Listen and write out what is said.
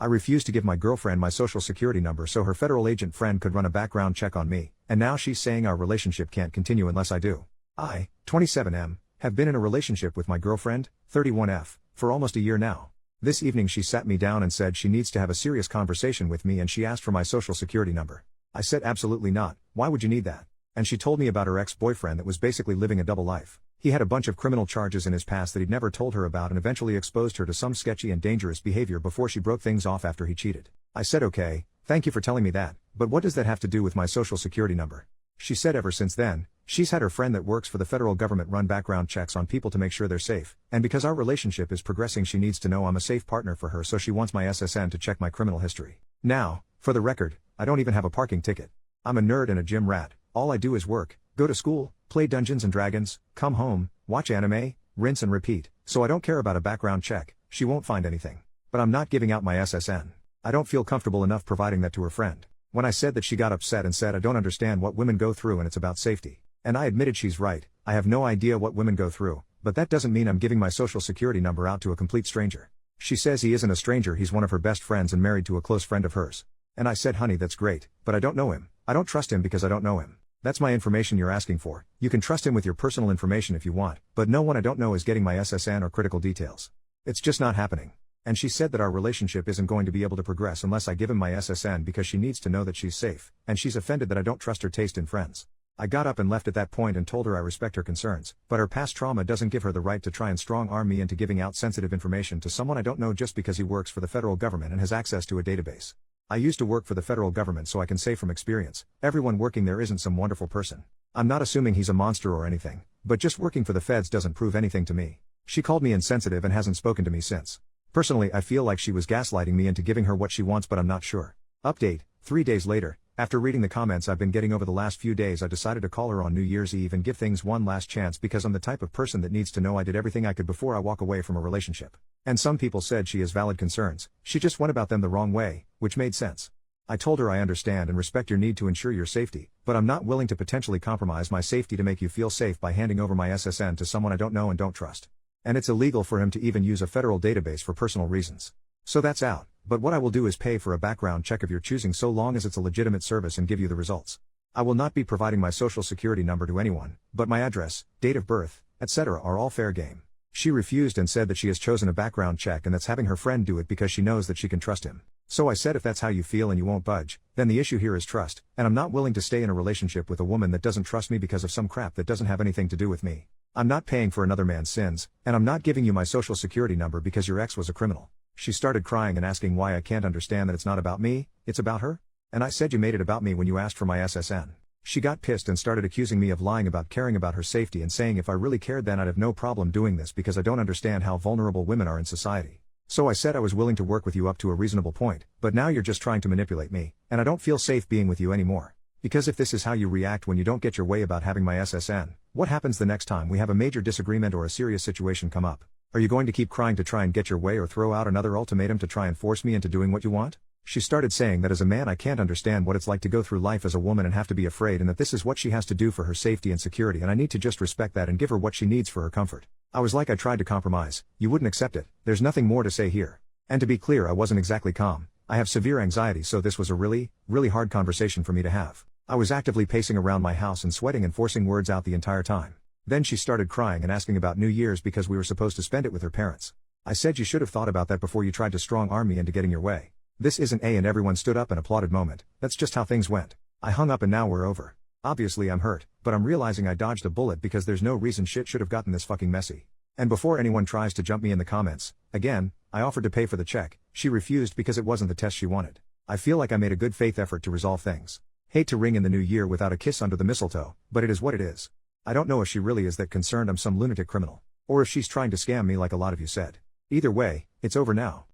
I refused to give my girlfriend my social security number so her federal agent friend could run a background check on me, and now she's saying our relationship can't continue unless I do. I, 27M, have been in a relationship with my girlfriend, 31F, for almost a year now. This evening she sat me down and said she needs to have a serious conversation with me and she asked for my social security number. I said absolutely not, why would you need that? And she told me about her ex-boyfriend that was basically living a double life. He had a bunch of criminal charges in his past that he'd never told her about and eventually exposed her to some sketchy and dangerous behavior before she broke things off after he cheated. I said okay, thank you for telling me that, but what does that have to do with my social security number? She said ever since then, she's had her friend that works for the federal government run background checks on people to make sure they're safe, and because our relationship is progressing she needs to know I'm a safe partner for her so she wants my SSN to check my criminal history. Now, for the record, I don't even have a parking ticket. I'm a nerd and a gym rat, all I do is work, go to school, play Dungeons and Dragons, come home, watch anime, rinse and repeat, so I don't care about a background check, she won't find anything. But I'm not giving out my SSN. I don't feel comfortable enough providing that to her friend. When I said that she got upset and said I don't understand what women go through and it's about safety. And I admitted she's right, I have no idea what women go through, but that doesn't mean I'm giving my social security number out to a complete stranger. She says he isn't a stranger, he's one of her best friends and married to a close friend of hers. And I said honey that's great, but I don't know him. I don't trust him because I don't know him. That's my information you're asking for. You can trust him with your personal information if you want, but no one I don't know is getting my SSN or critical details. It's just not happening. And she said that our relationship isn't going to be able to progress unless I give him my SSN because she needs to know that she's safe, and she's offended that I don't trust her taste in friends. I got up and left at that point and told her I respect her concerns, but her past trauma doesn't give her the right to try and strong-arm me into giving out sensitive information to someone I don't know just because he works for the federal government and has access to a database. I used to work for the federal government so I can say from experience, everyone working there isn't some wonderful person. I'm not assuming he's a monster or anything, but just working for the feds doesn't prove anything to me. She called me insensitive and hasn't spoken to me since. Personally, I feel like she was gaslighting me into giving her what she wants, but I'm not sure. Update, 3 days later, after reading the comments I've been getting over the last few days, I decided to call her on New Year's Eve and give things one last chance because I'm the type of person that needs to know I did everything I could before I walk away from a relationship. And some people said she has valid concerns, she just went about them the wrong way, which made sense. I told her I understand and respect your need to ensure your safety, but I'm not willing to potentially compromise my safety to make you feel safe by handing over my SSN to someone I don't know and don't trust. And it's illegal for him to even use a federal database for personal reasons. So that's out, but what I will do is pay for a background check of your choosing so long as it's a legitimate service and give you the results. I will not be providing my social security number to anyone, but my address, date of birth, etc. are all fair game. She refused and said that she has chosen a background check and that's having her friend do it because she knows that she can trust him. So I said if that's how you feel and you won't budge, then the issue here is trust, and I'm not willing to stay in a relationship with a woman that doesn't trust me because of some crap that doesn't have anything to do with me. I'm not paying for another man's sins, and I'm not giving you my social security number because your ex was a criminal. She started crying and asking why I can't understand that it's not about me, it's about her? And I said you made it about me when you asked for my SSN. She got pissed and started accusing me of lying about caring about her safety and saying if I really cared then I'd have no problem doing this because I don't understand how vulnerable women are in society. So I said I was willing to work with you up to a reasonable point, but now you're just trying to manipulate me, and I don't feel safe being with you anymore. Because if this is how you react when you don't get your way about having my SSN, what happens the next time we have a major disagreement or a serious situation come up? Are you going to keep crying to try and get your way or throw out another ultimatum to try and force me into doing what you want? She started saying that as a man I can't understand what it's like to go through life as a woman and have to be afraid and that this is what she has to do for her safety and security and I need to just respect that and give her what she needs for her comfort. I was like I tried to compromise, you wouldn't accept it, there's nothing more to say here. And to be clear I wasn't exactly calm, I have severe anxiety so this was a really hard conversation for me to have. I was actively pacing around my house and sweating and forcing words out the entire time. Then she started crying and asking about New Year's because we were supposed to spend it with her parents. I said you should have thought about that before you tried to strong-arm me into getting your way. This isn't a and everyone stood up and applauded moment, that's just how things went. I hung up and now we're over. Obviously I'm hurt, but I'm realizing I dodged a bullet because there's no reason shit should have gotten this fucking messy. And before anyone tries to jump me in the comments, again, I offered to pay for the check, she refused because it wasn't the test she wanted. I feel like I made a good faith effort to resolve things. Hate to ring in the new year without a kiss under the mistletoe, but it is what it is. I don't know if she really is that concerned I'm some lunatic criminal, or if she's trying to scam me like a lot of you said. Either way, it's over now.